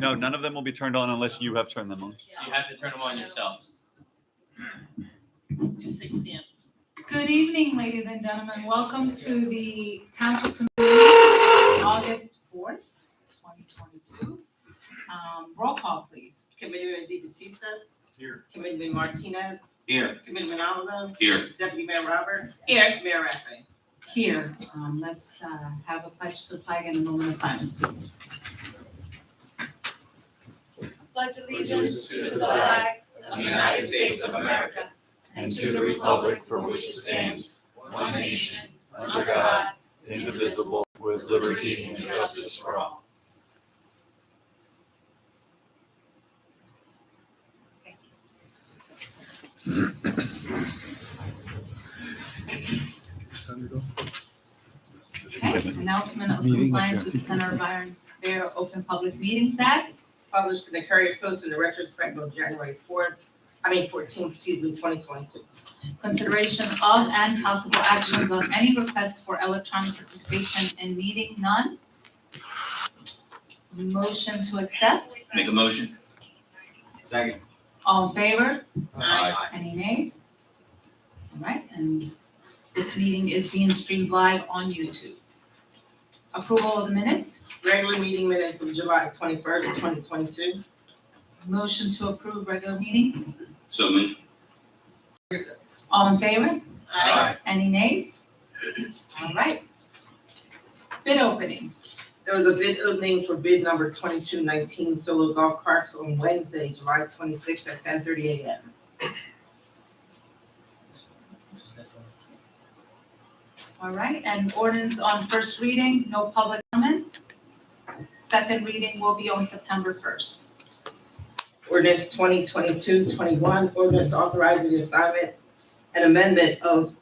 No, none of them will be turned on unless you have turned them on. You have to turn them on yourself. It's 6 p.m. Good evening, ladies and gentlemen. Welcome to the Township Committee, August 4th, 2022. Roll call, please. Committeeman DeBattista. Here. Committeeman Martinez. Here. Committeeman Oliver. Here. Deputy Mayor Roberts. Here. Mayor Raffay. Here, let's have a pledge to the flag and a moment of silence, please. Pledge allegiance to the flag of the United States of America and to the republic for which it stands, one nation, under God, indivisible, with liberty and justice for all. Okay, announcement of compliance with the Center of Iron Bear Open Public Meetings Act. Published in the Courier Post in the retrospect of January 14th, 2022. Consideration of and possible actions on any request for electronic participation in meeting, none. Motion to accept, Make a motion. Second. all in favor? Aye. Any nays? All right, and this meeting is being streamed live on YouTube. Approval of the minutes, Regular meeting minutes of July 21st, 2022. motion to approve regular meeting, So moved. all in favor? Aye. Any nays? All right. Bid opening, There was a bid opening for bid number 2219 solo golf carts on Wednesday, July 26th at 10:30 a.m. all right, and ordinance on first reading, no public comment. Second reading will be on September 1st. Ordinance 2022-21, ordinance authorizing the assignment and amendment of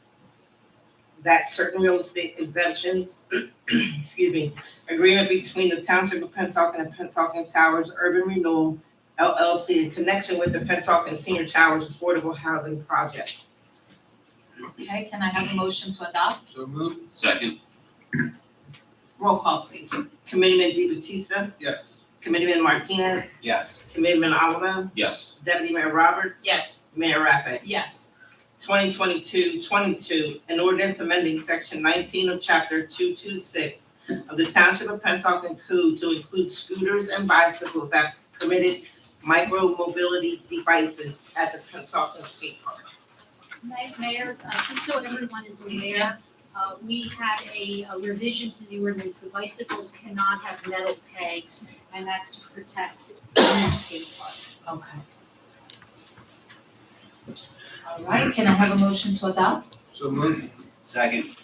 that certain real estate exemptions, agreement between the Township of Pennsauken and Pennsauken Towers Urban Renewal LLC in connection with the Pennsauken Senior Towers Affordable Housing Project. Okay, can I have a motion to adopt? So moved. Second. Roll call, please. Committeeman DeBattista, Yes. Committeeman Martinez, Yes. Committeeman Oliver, Yes. Deputy Mayor Roberts. Yes. Mayor Raffay. Yes. 2022-22, an ordinance amending section 19 of chapter 226 of the Township of Pennsauken Code to include scooters and bicycles as permitted micro-mobility devices at the Pennsauken Skate Park. Mayor, just so everyone is aware, we had a revision to the ordinance. The bicycles cannot have metal pegs, and that's to protect the skate park. Okay. All right, can I have a motion to adopt? So moved. Second.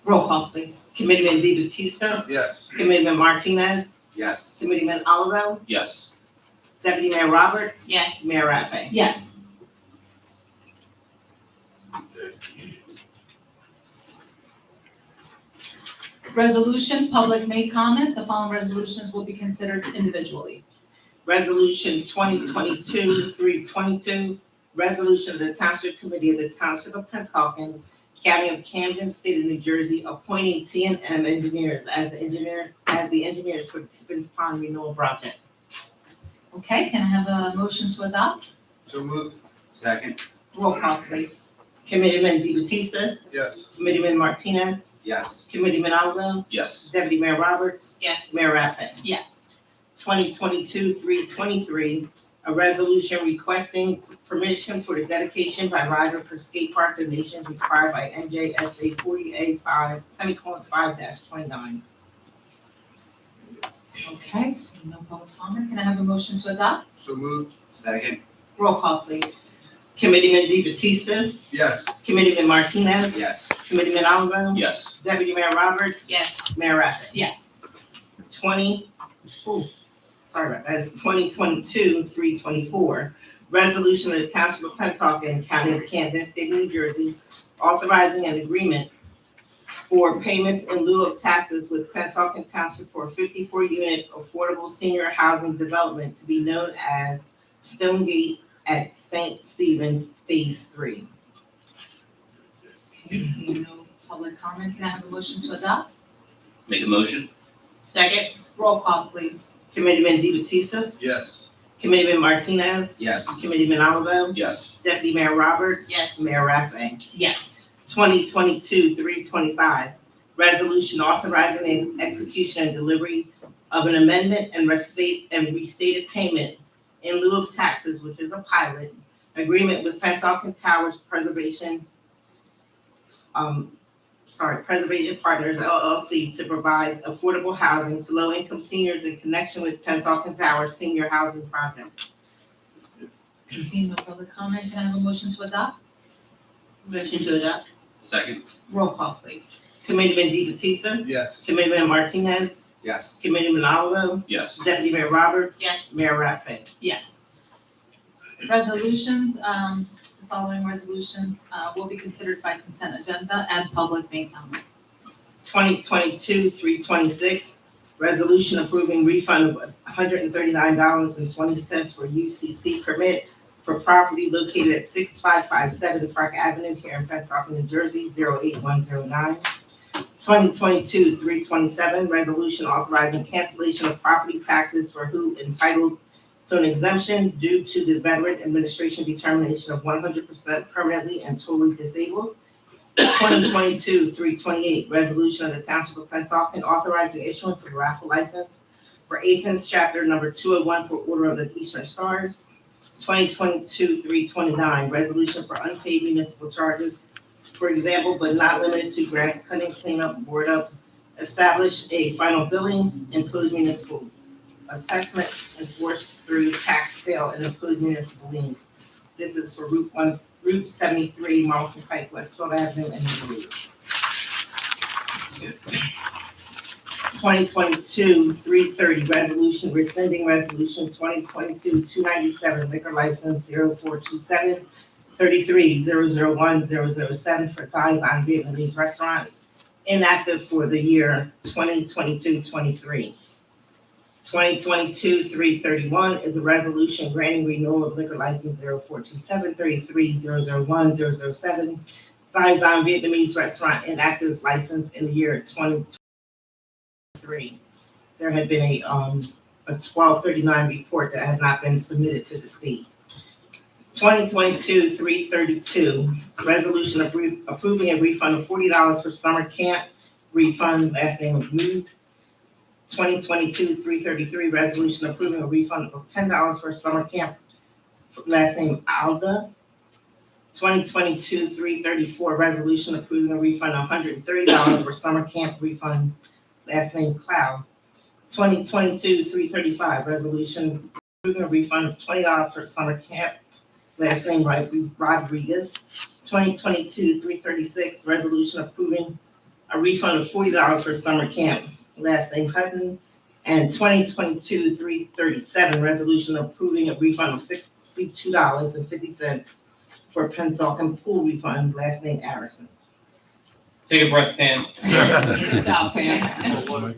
Roll call, please. Committeeman DeBattista, Yes. Committeeman Martinez, Yes. Committeeman Oliver, Yes. Deputy Mayor Roberts. Yes. Mayor Raffay. Yes. Resolution, public may comment. The following resolutions will be considered individually. Resolution 2022-322, resolution of the Township Committee of the Township of Pennsauken, County of Camden, State of New Jersey, appointing T&M engineers as the engineers for the Tippins Pond Renewal Project. Okay, can I have a motion to adopt? So moved. Second. Roll call, please. Committeeman DeBattista, Yes. Committeeman Martinez, Yes. Committeeman Oliver, Yes. Deputy Mayor Roberts, Yes. Mayor Raffay. Yes. 2022-323, a resolution requesting permission for the dedication by rider for skate park donations required by NJSA 40A5:5-29. Okay, so no public comment. Can I have a motion to adopt? So moved. Second. Roll call, please. Committeeman DeBattista, Yes. Committeeman Martinez, Yes. Committeeman Oliver, Yes. Deputy Mayor Roberts, Yes. Mayor Raffay. Yes. 2022-324, resolution of the Township of Pennsauken, County of Camden, State of New Jersey, authorizing an agreement for payments in lieu of taxes with Pennsauken Township for a 54-unit affordable senior housing development to be known as Stonegate at St. Stephen's Phase 3. Okay, seeing no public comment, can I have a motion to adopt? Make a motion. Second. Roll call, please. Committeeman DeBattista, Yes. Committeeman Martinez. Yes. Committeeman Oliver, Yes. Deputy Mayor Roberts. Yes. Mayor Raffay. Yes. 2022-325, resolution authorizing the execution and delivery of an amendment and restated payment in lieu of taxes, which is a pilot agreement with Pennsauken Towers Preservation Partners LLC to provide affordable housing to low-income seniors in connection with Pennsauken Towers Senior Housing Project. Seeing no public comment, can I have a motion to adopt? Motion to adopt. Second. Roll call, please. Committeeman DeBattista, Yes. Committeeman Martinez, Yes. Committeeman Oliver, Yes. Deputy Mayor Roberts. Yes. Mayor Raffay. Yes. Resolutions, the following resolutions, will be considered by consent agenda and public may comment. 2022-326, resolution approving refund of $139.20 for UCC permit for property located at 6557 Park Avenue here in Pennsauken, New Jersey, 08109. 2022-327, resolution authorizing cancellation of property taxes for who entitled to an exemption due to the Veteran Administration determination of 100% permanently and totally disabled. 2022-328, resolution of the Township of Pennsauken authorizing issuance of a raffle license for Untitled Chapter number 201 for Order of the Eastern Stars. 2022-329, resolution for unpaid municipal charges, for example, but not limited to grass cutting, cleanup, board up, establish a final billing, impose municipal assessment, enforce through tax sale, and impose municipal liens. This is for Route 73, Marlton Pike, Westfield Avenue, and New York. 2022-330, resolution rescinding resolution 2022-297, liquor license 0427 33-001-007 for Thighs on Vietnamese Restaurant, inactive for the year 2022-23. 2022-331 is a resolution granting renewal of liquor license 0427 33-001-007, Thighs on Vietnamese Restaurant, inactive license in the year 2023. There had been a 1239 report that had not been submitted to the state. 2022-332, resolution approving a refund of $40 for summer camp refund, last name of Mood. 2022-333, resolution approving a refund of $10 for summer camp, last name Alda. 2022-334, resolution approving a refund of $130 for summer camp refund, last name Cloud. 2022-335, resolution approving a refund of $20 for summer camp, last name Rodriguez. 2022-336, resolution approving a refund of $40 for summer camp, last name Hutton. And 2022-337, resolution approving a refund of $62.50 for Pennsauken pool refund, last name Harrison. Take a breath, Pam. Good job, Pam.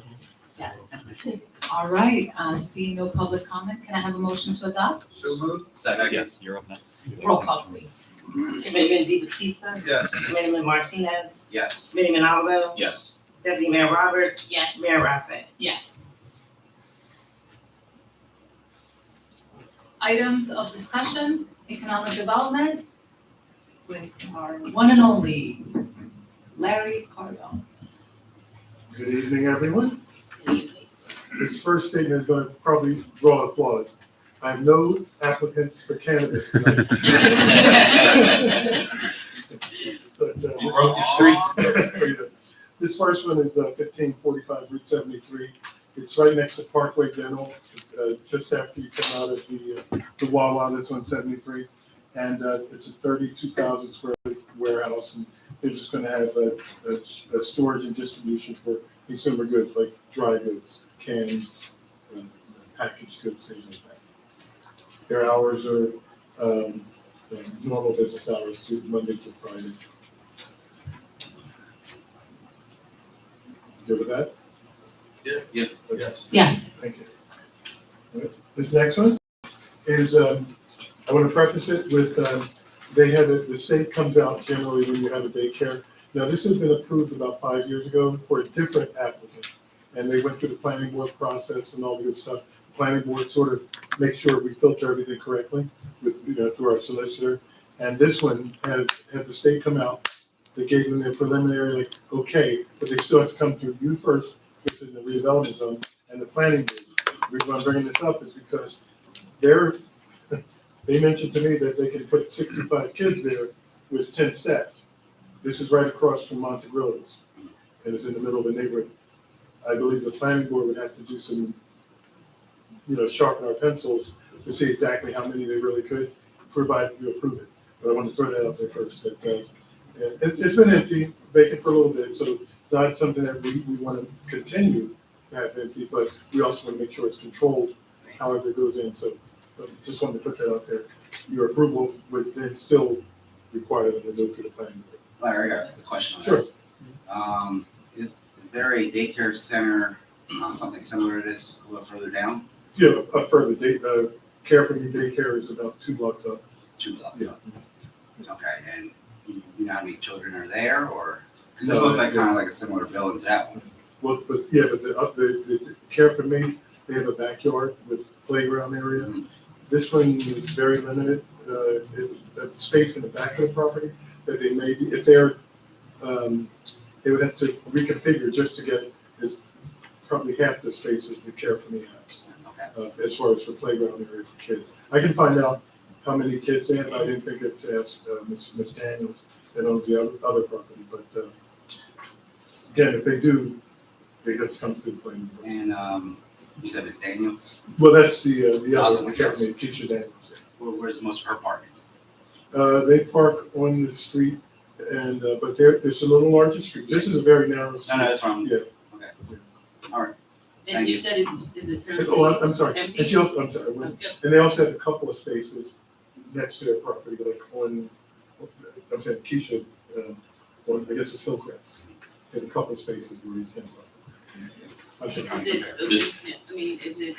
All right, seeing no public comment, can I have a motion to adopt? So moved. Second. Yes, you're up next. Roll call, please. Committeeman DeBattista, Yes. Committeeman Martinez, Yes. Committeeman Oliver, Yes. Deputy Mayor Roberts. Yes. Mayor Raffay. Yes. Items of discussion, economic development with our one and only Larry Cardone. Good evening, everyone. This first statement is going to probably draw applause. I have no applicants for cannabis tonight. But, You broke the streak. This first one is 1545 Route 73. It's right next to Parkway Dental, just after you come out of the Wawa that's on 73. And it's a 32,000 square foot warehouse, and they're just going to have a storage and distribution for consumer goods like dry goods, canned, packaged goods, things like that. Their hours are normal business hours, Monday through Friday. Good with that? Yeah. Yes. Yeah. Thank you. All right. This next one is, I want to preface it with, the state comes out generally when you have a daycare. Now, this has been approved about 5 years ago for a different applicant. And they went through the planning board process and all the good stuff. planning board sort of make sure we filter everything correctly with, through our solicitor. And this one had the state come out, they gave them their preliminary, like, okay, but they still have to come through you first, which is the redevelopment zone, and the planning board. The reason I'm bringing this up is because they mentioned to me that they can put 65 kids there with 10 staff. This is right across from Montegrillo's, and it's in the middle of a neighborhood. I believe the planning board would have to do some, sharpen our pencils to see exactly how many they really could, provided you approve it. But I want to throw that out there first, that, it's been empty, vacant for a little bit, so it's not something that we want to continue to have empty, but we also want to make sure it's controlled however it goes in, so just wanted to put that out there. Your approval would then still require them to go through the planning board. Larry, I got a question on Sure. that. Is there a daycare center, something similar to this a little further down? Yeah, up further, Care for Me Daycare is about 2 blocks up. 2 blocks Yeah. up. Okay, and you know how many children are there, or? Because No, this looks like kind of like a similar building to that one. Well, but the Care for Me, they have a backyard with playground area. Mhm. This one is very limited. The space in the back of the property that they may be, if they're, they would have to reconfigure just to get this, probably half the spaces the Care for Me has, Okay. as far as the playground area for kids. I can find out how many kids they have. I didn't think of to ask Ms. Daniels that owns the other property, but again, if they do, they have to come through the planning board. And you said Miss Daniels? Well, that's the other one, one, Care yes. for Me, Keisha Daniels. Where's most of her parking? They park on the street, and but it's a little larger street. This is a very narrow street. No, that's fine. Yeah. Okay. All right. And Thank you you. said is it currently? Oh, I'm sorry. Empty? And she also, I'm sorry. And they also have a couple of spaces next to their property, like on, I'm saying Keisha, on, I guess it's Hillcrest. They have a couple of spaces where you can park. I'm sorry. Is it, is it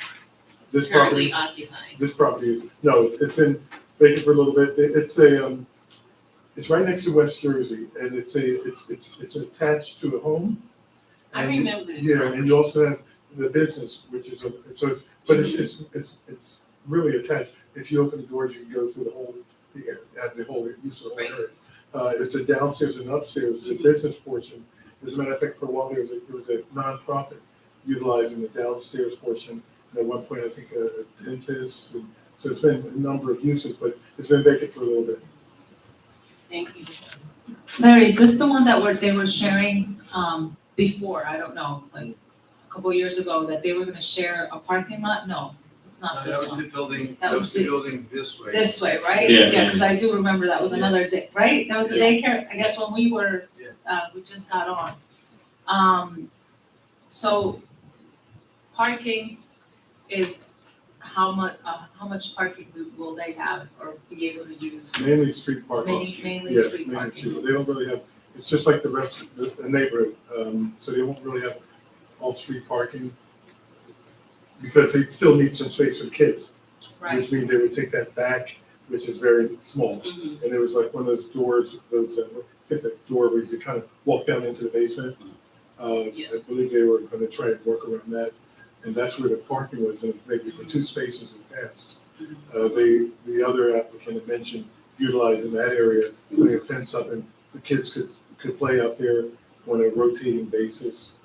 This currently property, occupied? this property is, no, it's been vacant for a little bit. It's right next to West Jersey, and it's attached to a home. I And- remember this. Yeah, and you also have the business, which is, it's really attached. If you open the doors, you can go through the whole use of the whole area. It's a downstairs and upstairs, the business portion. As a matter of fact, for a while, there was a nonprofit utilizing the downstairs portion. And at one point, I think a dentist, and so it's been a number of uses, but it's been vacant for a little bit. Thank you. Larry, is this the one that they were sharing, before, I don't know, like a couple years ago, that they were gonna share a parking lot? No, it's not That this was one. the building, That that was was the the- building this way. This way, right? Yeah. Because I do remember that was another day, right? That was the Yeah. daycare, I guess when we were, we just got on. So parking is how much parking will they have or be able to use? Mainly street parking. Mainly Yeah, street mainly parking. street. They don't really have, it's just like the rest of the neighborhood, so they won't really have off-street parking. Because they still need some space for kids, Right, which means they would take that back, which is very small. Mhm. And there was like one of those doors, hit the door where you could kind of walk down into the basement. Yeah. I believe they were gonna try and work around that, and that's where the parking was, and maybe for 2 spaces in the past. The other applicant had mentioned utilizing that area, putting a fence up, and the kids could play out there on a rotating basis.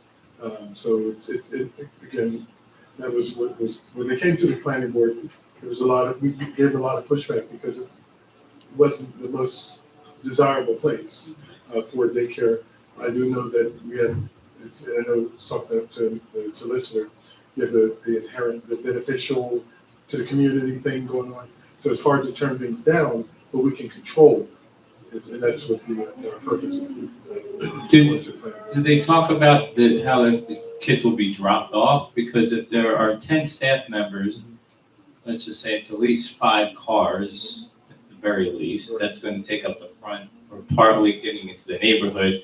So it's again, that was what was, when they came to the planning board, there was we gave a lot of pushback because it wasn't the most desirable place for daycare. I do know that we have, I know I was talking to the solicitor, you have the inherent, the beneficial to the community thing going on. So it's hard to turn things down, but we can control. And that's what our purpose of Did they talk about how the kids will be dropped off? Because if there are 10 staff members, let's just say it's at least 5 cars, at the very least, that's gonna take up the front or partly getting into the neighborhood.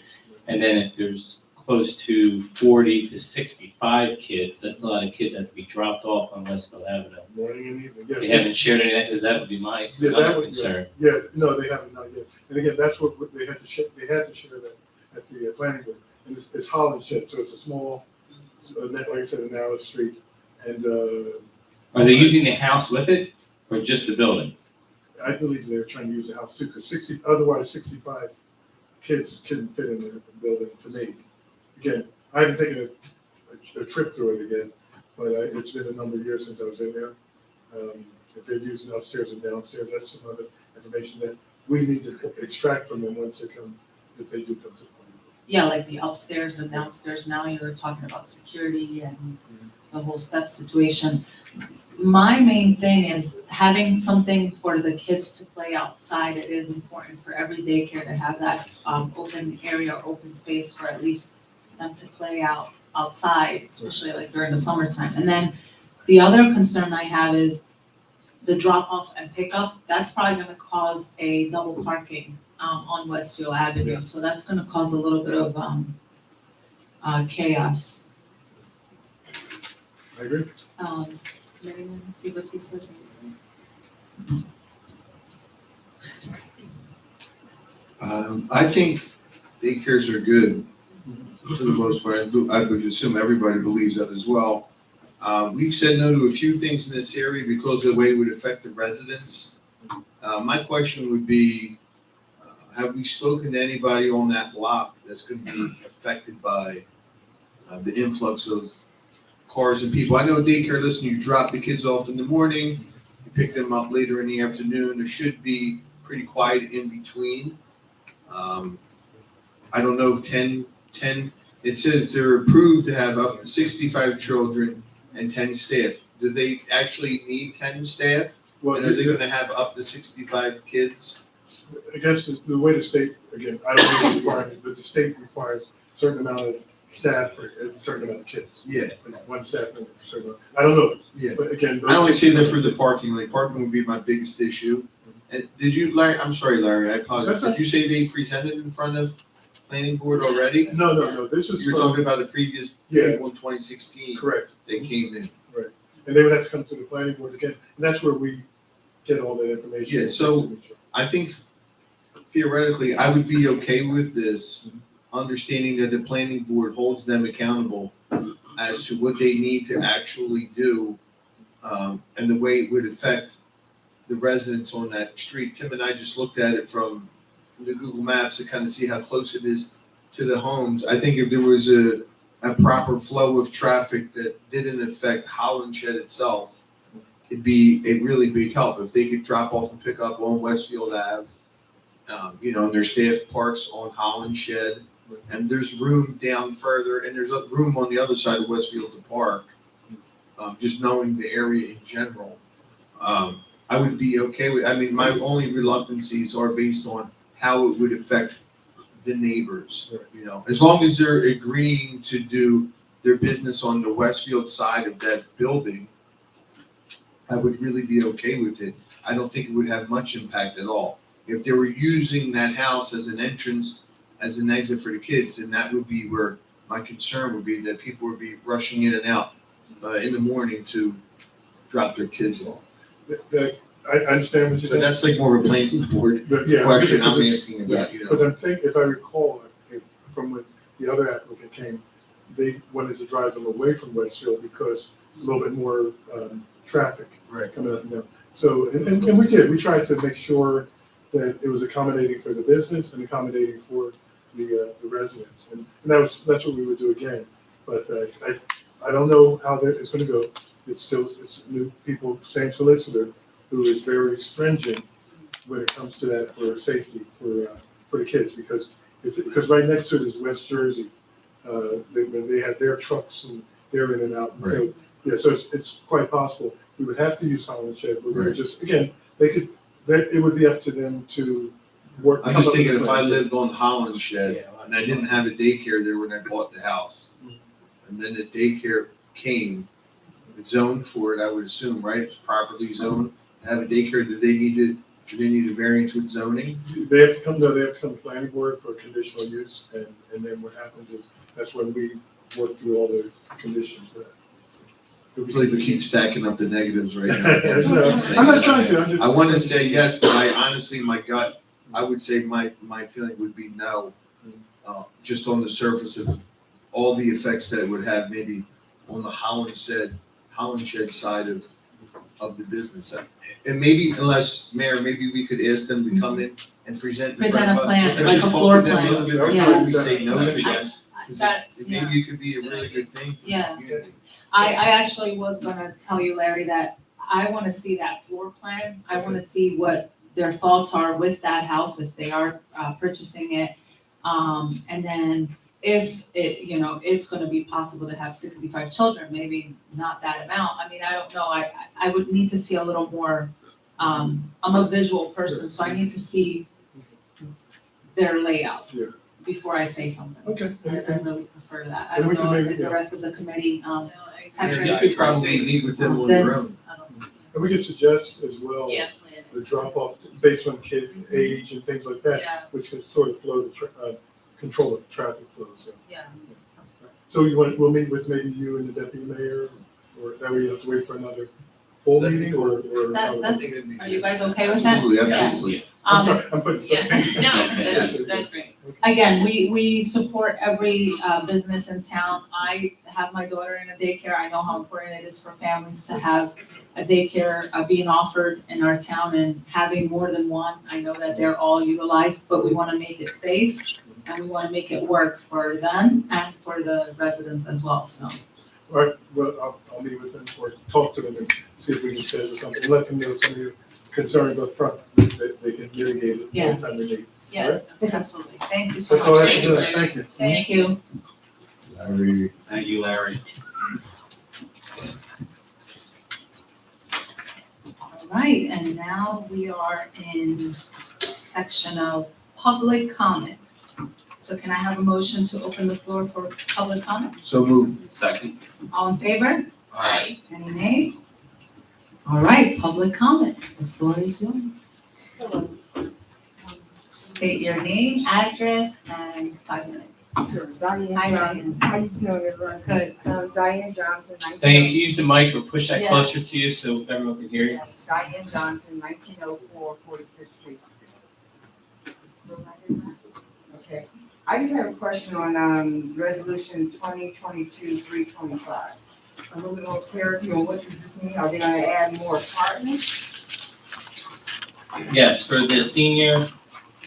And then if there's close to 40 to 65 kids, that's a lot of kids that have to be dropped off on Westville Avenue. Morning and evening, yeah. They haven't shared any of that, because that would be my Yeah, that would- concern. Yeah, no, they haven't, not yet. And again, that's what they had to share that at the planning board. And it's Holland shed, so it's a small, like I said, a narrow street. And Are they using the house with it or just the building? I believe they're trying to use the house too, because otherwise 65 kids couldn't fit in the building to me. Again, I haven't taken a trip through it again, but it's been a number of years since I was in there. If they're using upstairs and downstairs, that's some other information that we need to extract from them once they come, if they do come to the point. Yeah, like the upstairs and downstairs, now you're talking about security and the whole step situation. My main thing is having something for the kids to play outside. It is important for every daycare to have that open area or open space for at least them to play outside, especially like during the summertime. And then the other concern I have is the drop off and pickup. That's probably gonna cause a double parking on Westfield Avenue. Yeah. So that's gonna cause a little bit of chaos. I agree. Anyone, you would say something? I think daycares are good for the most part. I would assume everybody believes that as well. We've said no to a few things in this area because of the way it would affect the residents. My question would be, have we spoken to anybody on that block that's going to be affected by the influx of cars and people? I know daycare, listen, you drop the kids off in the morning, you pick them up later in the afternoon. There should be pretty quiet in between. I don't know if 10, it says they're approved to have up to 65 children and 10 staff. Do they actually need 10 staff? Well, And are they gonna have up to 65 kids? I guess the way the state, again, I don't know the requirement, but the state requires a certain amount of staff for a certain amount of kids. Yeah. Like one staff member for a certain amount. I don't know, Yeah. but again. I only say that for the parking, like parking would be my biggest issue. And did you, Larry, I'm sorry, Larry, I apologize. Did you say they presented in front of planning board already? No, this is You're from, talking about the previous Yeah. people in 2016, correct, they came in. and they would have to come to the planning board again, and that's where we get all that information. Yeah, so- I think theoretically, I would be okay with this, understanding that the planning board holds them accountable as to what they need to actually do, and the way it would affect the residents on that street. Tim and I just looked at it from the Google Maps to kind of see how close it is to the homes. I think if there was a proper flow of traffic that didn't affect Holland Shed itself, it'd be a really big help if they could drop off and pick up on Westfield Ave. And their staff parks on Holland Shed, and there's room down further, and there's room on the other side of Westfield to park. Just knowing the area in general, I would be okay with. I mean, my only reluctancies are based on how it would affect the neighbors. As long as they're agreeing to do their business on the Westfield side of that building, I would really be okay with it. I don't think it would have much impact at all. If they were using that house as an entrance, as an exit for the kids, then that would be where my concern would be, that people would be rushing in and out in the morning to drop their kids off. I understand what you're So saying. that's like more of a planning board But yeah, question because I'm it's- asking about, Because I'm thinking, if I recall, from when the other applicant came, they wanted to drive them away from Westfield because it's a little bit more traffic Right. coming up now. So, and we did, we tried to make sure that it was accommodating for the business and accommodating for the residents. And that's what we would do again. But I don't know how that is gonna go. It's new people, same solicitor, who is very stringent when it comes to that for safety for the kids, because right next to it is West Jersey. They have their trucks and they're in and out. And so, yeah, so it's quite possible. We would have to use Holland Shed, but we would just, again, it would be up to them to work. I'm just thinking if I lived on Holland Shed and I didn't have a daycare there when I bought the house, and then the daycare came, it's zoned for it, I would assume, right? It's properly zoned to have a daycare. Do they need a variance with zoning? They have to come to planning board for conditional use, and then what happens is, that's when we work through all the conditions for that. Hopefully we keep stacking up the negatives right now. I'm not trying to, I'm just. I want to say yes, but I honestly, my gut, I would say my feeling would be no. Just on the surface of all the effects that it would have, maybe on the Holland Shed side of of the business. And maybe, unless, Mayor, maybe we could ask them to come in and present. in Present front a of us. plan, Let's like just a talk floor to them a plan. little bit Yeah. before we say no to Yeah. them. 'Cause That, maybe it could be a really good thing for the Yeah. community. I actually was gonna tell you, Larry, that I wanna see that floor plan. I wanna see what their thoughts are with that house, if they are purchasing it. And then if it, it's gonna be possible to have 65 children, maybe not that amount. I mean, I don't know, I would need to see a little more, I'm a visual person, so I need to see their layout Yeah. before I say something. Okay. I really prefer that. I And don't we can know maybe- if the rest of the committee, Mayor, Patrick, you could probably meet with them on your own. Vince, And we could suggest as well, Yeah, plan. the drop off based on kids' age and things like that, yeah, which could sort of flow control the traffic flow, so. yeah. So we'll meet with maybe you and the deputy mayor, or that way you have to wait for another full meeting, or? That's- think it'd be Are you good. guys okay with that? Absolutely, Yeah. absolutely. I'm sorry, I'm putting stuff. Yeah, no, that's great. Again, we support every business in town. I have my daughter in a daycare. I know how important it is for families to have a daycare being offered in our town and having more than one. I know that they're all utilized, but we wanna make it safe and we wanna make it work for them and for the residents as well, so. All right, well, I'll meet with them or talk to them and see if we can schedule something, let them know some of your concerns up front, that they can mitigate it Yeah. anytime they need. Yeah, absolutely. Thank you so That's all I much. have to do, thank you. Thank you. Thank you, Larry. All right, and now we are in section of public comment. So can I have a motion to open the floor for public comment? So move. Second. All in favor? Aye. Any nays? All right, public comment. The floor is yours. State your name, address, and 5 minutes. Diane Hi, Johnson. How you doing, everyone? Good. Diane Johnson, Diane, can you use the mic or push that Yeah. closer to you so everyone can hear you? Yes, Diane Johnson, 1904 45th Street. Okay. I just have a question on, resolution 2022-325. A little bit more clarity on what does this mean? Are they gonna add more apartments Yes, for the senior,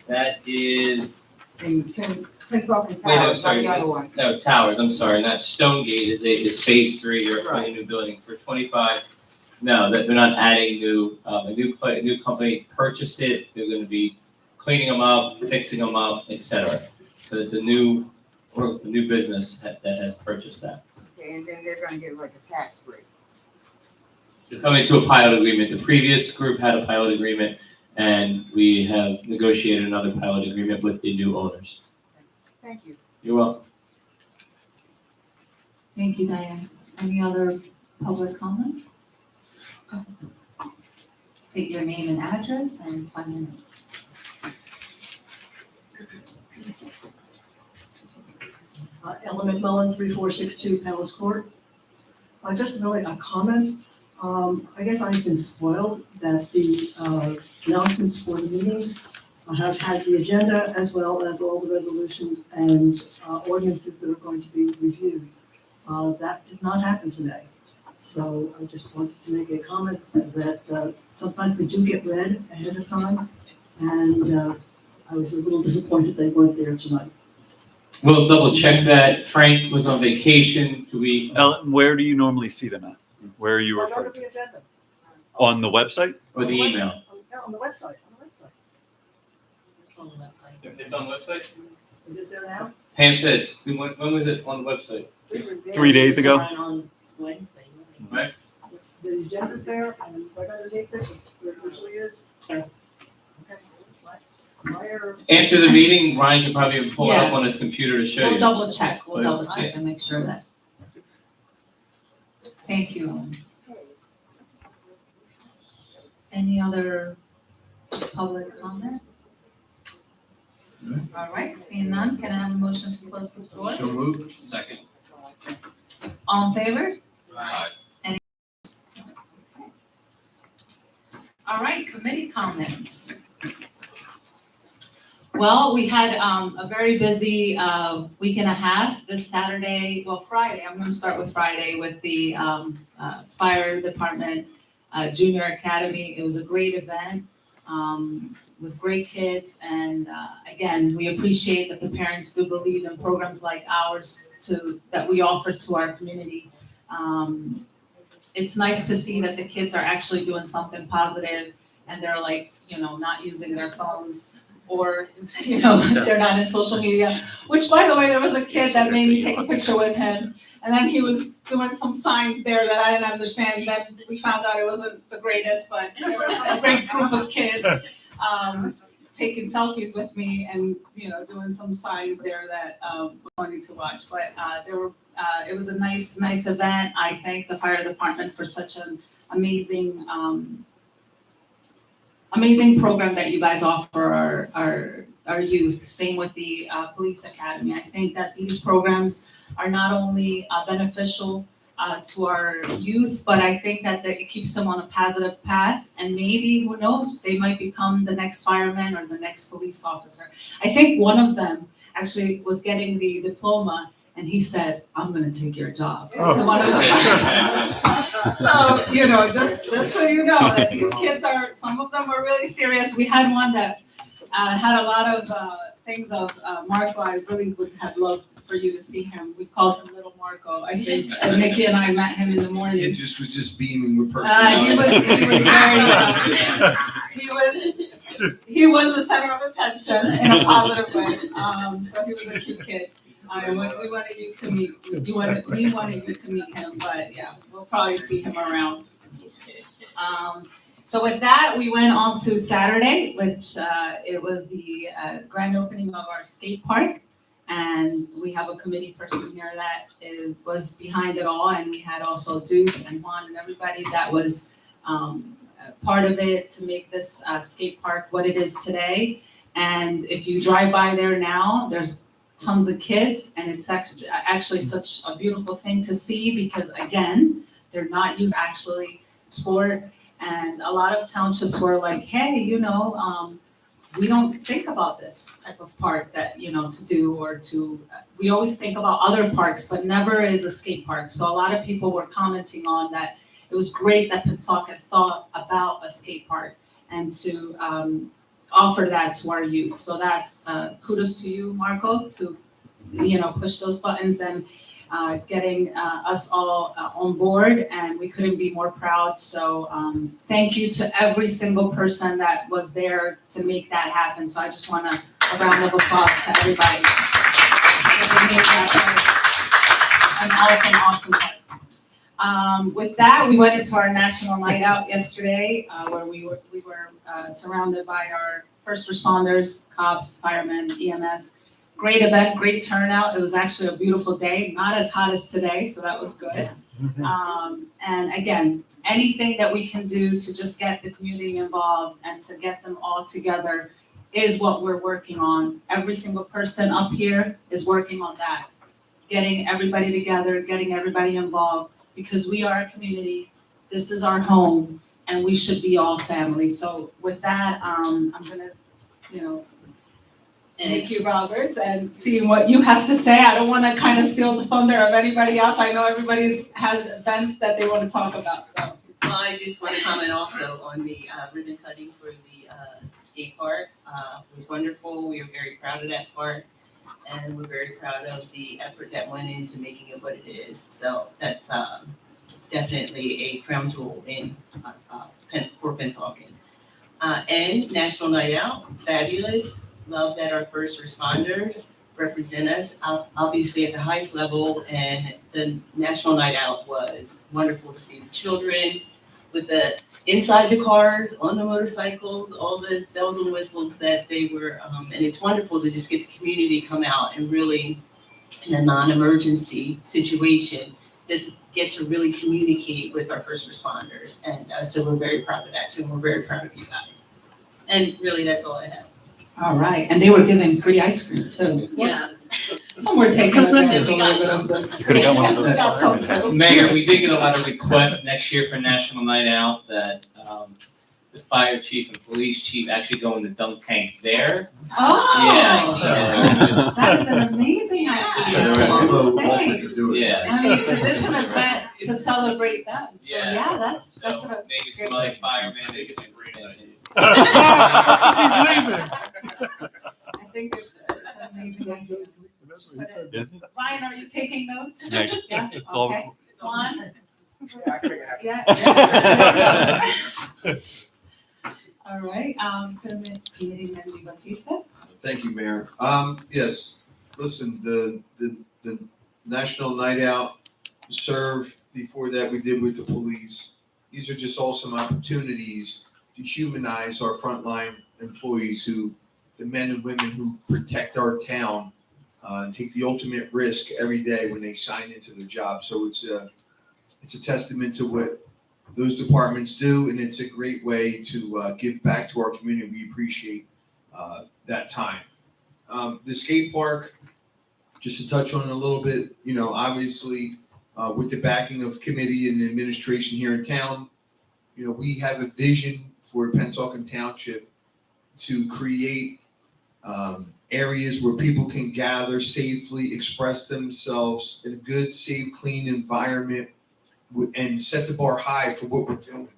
that is, in Pennsauken wait, no, Township, sorry, not the other one? no, Towers, I'm sorry, not Stonegate is phase 3, you're Right. a new building for 25. No, that they're not adding new, a new company purchased it, they're gonna be cleaning them up, fixing them up, et cetera. So it's a new business that has purchased that. Okay, and then they're gonna get like a tax break. They're coming to a pilot agreement. The previous group had a pilot agreement, and we have negotiated another pilot agreement with the new owners. Thank you. You're welcome. Thank you, Diane. Any other public comment? State your name and address and 5 minutes. Ellen McMullen, 3462 Palace Court. Just really a comment. I guess I've been spoiled that the announcements for the meetings have had the agenda as well as all the resolutions and ordinances that are going to be reviewed. That did not happen today. So I just wanted to make a comment that sometimes they do get read ahead of time. And I was a little disappointed they weren't there tonight. We'll double check that. Frank was on vacation. Do we, Ellen, where do you normally see them at? Where are you Right referring under to? the agenda. On the website? or the email? Yeah, on the website, It's on the website. It's on the website? It is there now? Pam said, when was it on the website? 3 days ago? On Wednesday. Right? The agenda's there and right underneath it, there usually is. Yeah. Okay. Why are? After the meeting, Ryan can probably pull it up Yeah. on his computer to show We'll you. double check, we'll Right. double check and make sure that. Thank you, Ellen. Any other public comment? All right, seeing none, can I have a motion to close the floor? So move. Second. All in favor? Aye. All right, committee comments. Well, we had a very busy week and a half this Saturday, well, Friday, I'm gonna start with Friday with the fire department Junior Academy. It was a great event with great kids. And again, we appreciate that the parents do believe in programs like ours that we offer to our community. It's nice to see that the kids are actually doing something positive and they're like, not using their phones or, they're not in social media, which by the way, there was a kid that made me take a picture with him. And then he was doing some signs there that I didn't understand. Then we found out it wasn't the greatest, but there was a great group of kids taking selfies with me and, doing some signs there that was funny to watch. But it was a nice event. I thank the fire department for such an amazing program that you guys offer our youth. Same with the police academy. I think that these programs are not only beneficial to our youth, but I think that it keeps them on a positive path. And maybe, who knows, they might become the next fireman or the next police officer. I think one of them actually was getting the diploma and he said, "I'm gonna take your job." So one of the firemen. So, just so you know, that these kids some of them are really serious. We had one that had a lot of things of Marco. I really would have loved for you to see him. We called him Little Marco. I think Nikki and I met him in the morning. It was just beaming with personality. He was very, he was the center of attention in a positive way. So he was a cute kid. We wanted you to meet. We wanted you to meet him, but yeah, we'll probably see him around. So with that, we went on to Saturday, which it was the grand opening of our skate park. And we have a committee person here that was behind it all. And we had also Duke and Juan and everybody that was part of it to make this skate park what it is today. And if you drive by there now, there's tons of kids. And it's actually such a beautiful thing to see because, again, they're not used to actually sport. And a lot of townships were like, hey, we don't think about this type of park that, to do or to, we always think about other parks, but never is a skate park. So a lot of people were commenting on that. It was great that Pennsauken thought about a skate park and to offer that to our youth. So that's kudos to you, Marco, to, push those buttons and getting us all on board, and we couldn't be more proud. So thank you to every single person that was there to make that happen. So I just want a round of applause to everybody. An awesome part. With that, we went into our national night out yesterday, where we were surrounded by our first responders, cops, firemen, EMS. Great event, great turnout. It was actually a beautiful day, not as hot as today, so that was good. And again, anything that we can do to just get the community involved and to get them all together is what we're working on. Every single person up here is working on that, getting everybody together, getting everybody involved, because we are a community, this is our home, and we should be all family. So with that, I'm gonna, Nikki Roberts, and seeing what you have to say. I don't want to kind of steal the thunder of anybody else. I know everybody has events that they want to talk about, so. Well, I just want to comment also on the ribbon cutting for the skate park. It was wonderful. We are very proud of that park, and we're very proud of the effort that went into making it what it is. So that's definitely a crown jewel for Pennsauken. And National Night Out, fabulous. Love that our first responders represent us obviously at the highest level, and the National Night Out was wonderful to see the children with the inside the cars, on the motorcycles, all the bells and whistles that they were, and it's wonderful to just get the community come out and really, in a non-emergency situation, to get to really communicate with our first responders. And so we're very proud of that too, and we're very proud of you guys. And really, that's all I have. All right, and they were giving free ice cream too. Yeah. Some were taking advantage a little bit of the. You could have got one of We got some too. Mayor, we did get a lot of requests next year for National Night Out that the fire chief and police chief actually go in the dunk tank there. Oh. Yeah, so. That is an amazing idea. Although, wanted to do it. Yeah. I mean, because it's an event to celebrate them. So yeah, that's a Maybe some like fireman, they could bring it. He's leaving. I think it's an amazing idea. That's what he said. Isn't it? Ryan, are you taking notes? Yeah, Yeah, it's all- okay. Juan? Yeah. All right, Committee Member Batista? Thank you, Mayor. Yes, listen, the National Night Out serve, before that we did with the police. These are just awesome opportunities to humanize our frontline employees the men and women who protect our town, and take the ultimate risk every day when they sign into their job. So it's a testament to what those departments do, and it's a great way to give back to our community. We appreciate that time. The skate park, just to touch on it a little bit, obviously with the backing of committee and administration here in town, we have a vision for Pennsauken Township to create areas where people can gather safely, express themselves in a good, safe, clean environment, and set the bar high for what we're doing.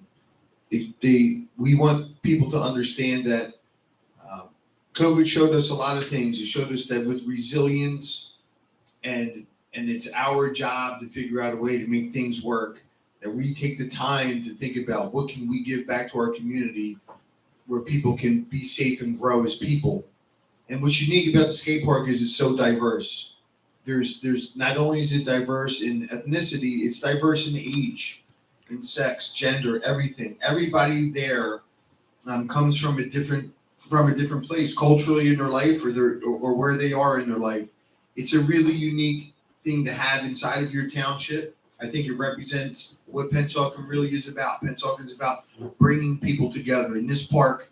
We want people to understand that COVID showed us a lot of things. It showed us that with resilience and it's our job to figure out a way to make things work, that we take the time to think about what can we give back to our community where people can be safe and grow as people. And what's unique about the skate park is it's so diverse. There's not only is it diverse in ethnicity, it's diverse in age, in sex, gender, everything. Everybody there comes from a different place culturally in their life or where they are in their life. It's a really unique thing to have inside of your township. I think it represents what Pennsauken really is about. Pennsauken is about bringing people together, and this park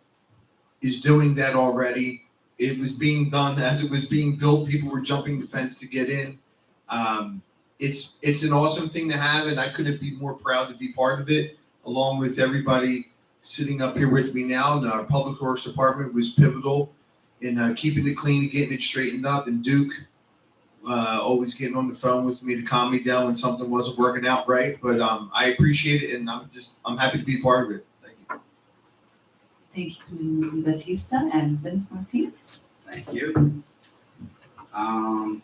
is doing that already. It was being done as it was being built. People were jumping the fence to get in. It's an awesome thing to have, and I couldn't be more proud to be part of it, along with everybody sitting up here with me now. And our Public Works Department was pivotal in keeping it clean and getting it straightened up. And Duke always getting on the phone with me to calm me down when something wasn't working out right. But I appreciate it, and I'm happy to be part of it. Thank you. Thank you, Committee Member Batista and Vince Martinez. Thank you. I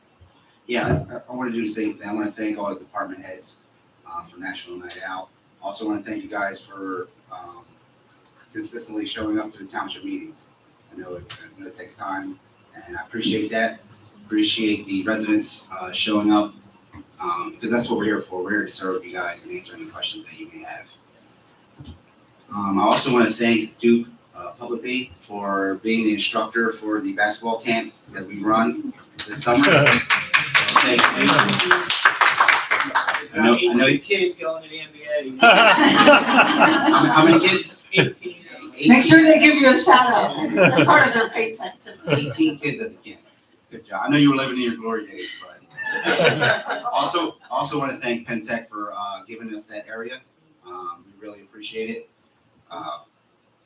want to do the same thing. I want to thank all the department heads for National Night Out. Also want to thank you guys for consistently showing up to the township meetings. I know it takes time, and I appreciate that. Appreciate the residents showing up because that's what we're here for. We're here to serve you guys and answer any questions that you may have. I also want to thank Duke publicly for being the instructor for the basketball camp that we run this summer. So thank you. I know kids going to the NBA. how many kids? 18. Make sure they give you a shout out. They're part of their paycheck too. 18 kids at the camp. Good job. I know you were living in your glory days, but also want to thank Pennsauken for giving us that area. We really appreciate it.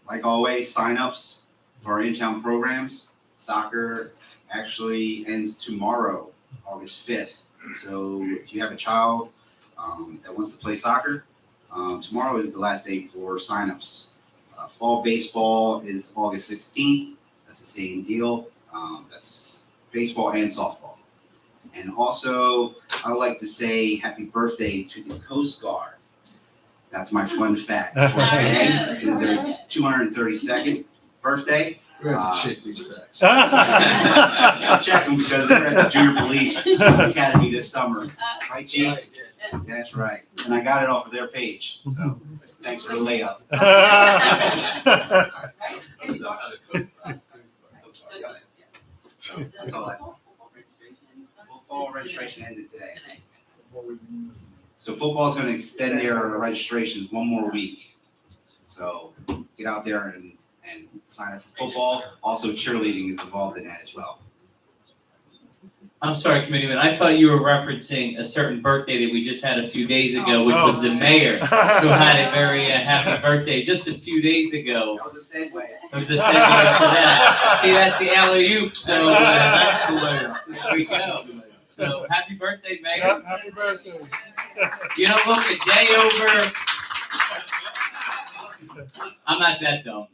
Like always, signups for our in-town programs. Soccer actually ends tomorrow, August 5th. So if you have a child that wants to play soccer, tomorrow is the last day for signups. Fall baseball is August 16th. That's the same deal. That's baseball and softball. And also, I would like to say happy birthday to the Coast Guard. That's my fun fact for today. It is their 232nd birthday. We're going to have to check these facts. I'll check them because they're at the Junior Police Academy this summer. Right, Chief? That's right. And I got it off of their page. So thanks for the layup. That's all I have. Football registration ended today. So football is going to extend their registrations one more week. So get out there and sign up for football. Also cheerleading is involved in that as well. I'm sorry, Committeeman. I thought you were referencing a certain birthday that we just had a few days ago, which was the mayor, who had a very happy birthday just a few days ago. That was a segue. It was a segue to that. See, that's the alley-oop. So there we go. So happy birthday, Mayor. Yeah, happy birthday. You don't look a day over. I'm not that dumb.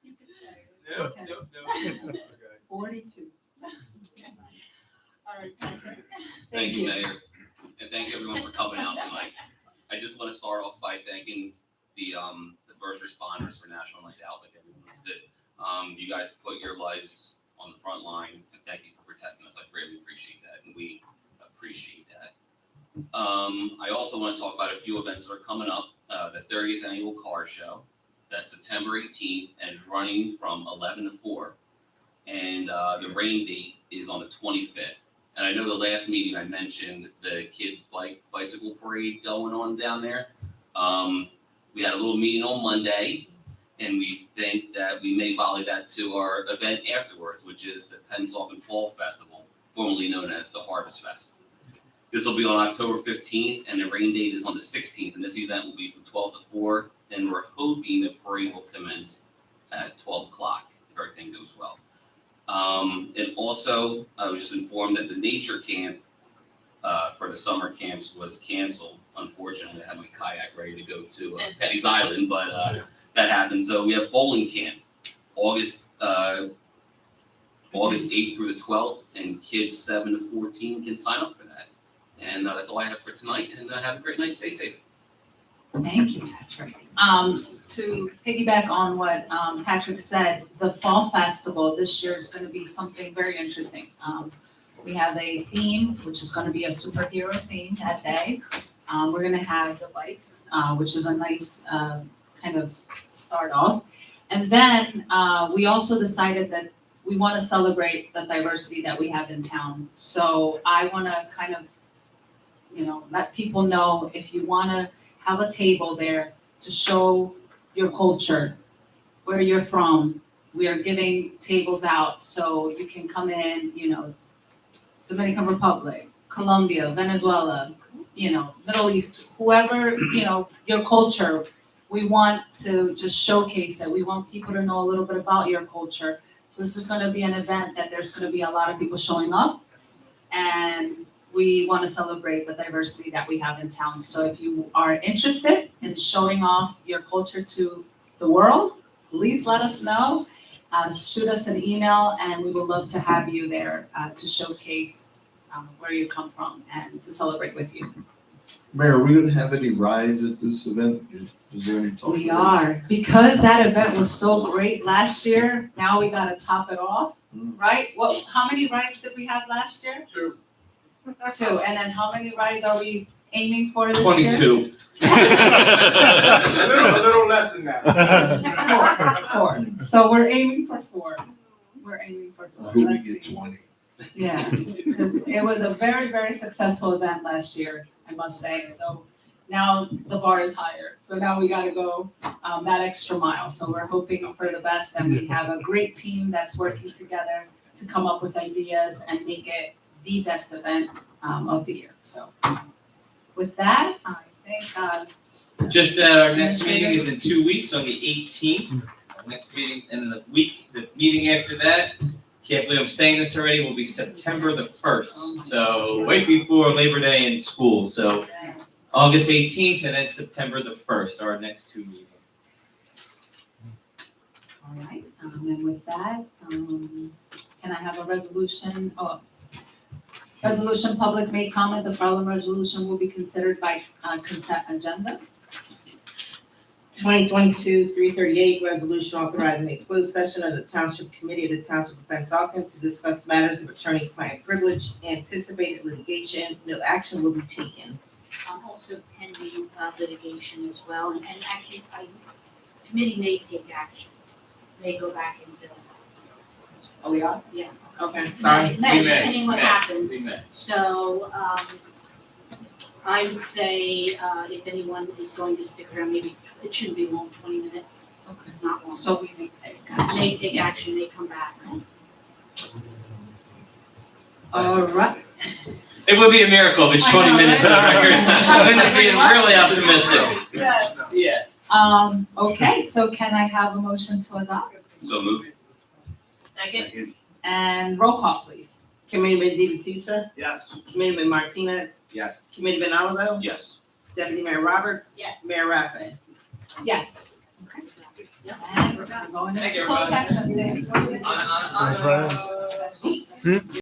You could say. Nope, nope, nope. 42. All right, Patrick. Thank you, Mayor, and thank everyone for coming out tonight. I just want to start off by thanking the first responders for National Night Out, like everyone else did. You guys put your lives on the front line, and thank you for protecting us. I greatly appreciate that, and we appreciate that. I also want to talk about a few events that are coming up. The 30th Annual Car Show, that's September 18th, and is running from 11 to 4. And the rain date is on the 25th. And I know the last meeting I mentioned the kids' bicycle parade going on down there. We had a little meeting on Monday, and we think that we may volley that to our event afterwards, which is the Pennsauken Fall Festival, formerly known as the Harvest Fest. This will be on October 15th, and the rain date is on the 16th, and this event will be from 12 to 4, and we're hoping the parade will commence at 12 o'clock, if everything goes well. And also, I was just informed that the nature camp for the summer camps was canceled. Unfortunately, I had my kayak ready to go to Petty's Island, but that happened. So we have bowling camp, August 8th through the 12th, and kids 7 to 14 can sign up for that. And that's all I have for tonight, and have a great night. Stay safe. Thank you, Patrick. To piggyback on what Patrick said, the Fall Festival this year is going to be something very interesting. We have a theme, which is going to be a superhero theme that day. We're going to have the bikes, which is a nice kind of start off. And then we also decided that we want to celebrate the diversity that we have in town. So I want to kind of, let people know if you want to have a table there to show your culture, where you're from. We are giving tables out so you can come in, Dominican Republic, Colombia, Venezuela, Middle East, whoever, your culture. We want to just showcase it. We want people to know a little bit about your culture. So this is going to be an event that there's going to be a lot of people showing up, and we want to celebrate the diversity that we have in town. So if you are interested in showing off your culture to the world, please let us know. Shoot us an email, and we would love to have you there to showcase where you come from and to celebrate with you. Mayor, are we gonna have any rides at this event? Is there any talk? We are, because that event was so great last year, now we gotta top it off, right? How many rides did we have last year? 2. 2, and then how many rides are we aiming for this year? 22. A little less than that. 4. So we're aiming for 4. We're aiming for 4. I hope we Let's get see. 20. Yeah, because it was a very, very successful event last year, I must say. So now the bar is higher. So now we got to go that extra mile. So we're hoping for the best, and we have a great team that's working together to come up with ideas and make it the best event of the year. So with that, I think Just our next meeting is in 2 weeks on the 18th. Next meeting, and the meeting after that, can't believe I'm saying this already, will be September the 1st. So right before Labor Day in school. So August 18th and then September the 1st are our next 2 meetings. all right. And with that, can I have a resolution? Resolution public may comment. The following resolution will be considered by consent agenda. 2022-338, resolution authorizing a closed session of the Township Committee of the Township of Pennsauken to discuss matters of attorney-client privilege, anticipated litigation. No action will be taken. Also pending litigation as well, and actually, committee may take action, may go back into. Oh, we are? Yeah. Okay, sorry. May, depending what May. happens. We may. So, I would say, if anyone is going to stick around, maybe it shouldn't be long, 20 minutes, Okay. not long. So we may take action. May take action, may come back. All right. It would be a miracle if it's 20 minutes for the record. I'm gonna be really optimistic. Yes. Yeah. Okay, so can I have a motion to adopt? So move. Second? And roll call, please. Committeeman Devatisa, Yes. Committeeman Martinez, Yes. Committeeman Oliver, Yes. Deputy Mayor Roberts, Yes. Mayor Raffin. Yes. And we're going Thank into you, closed everybody. session. Thanks, Ryan. Session.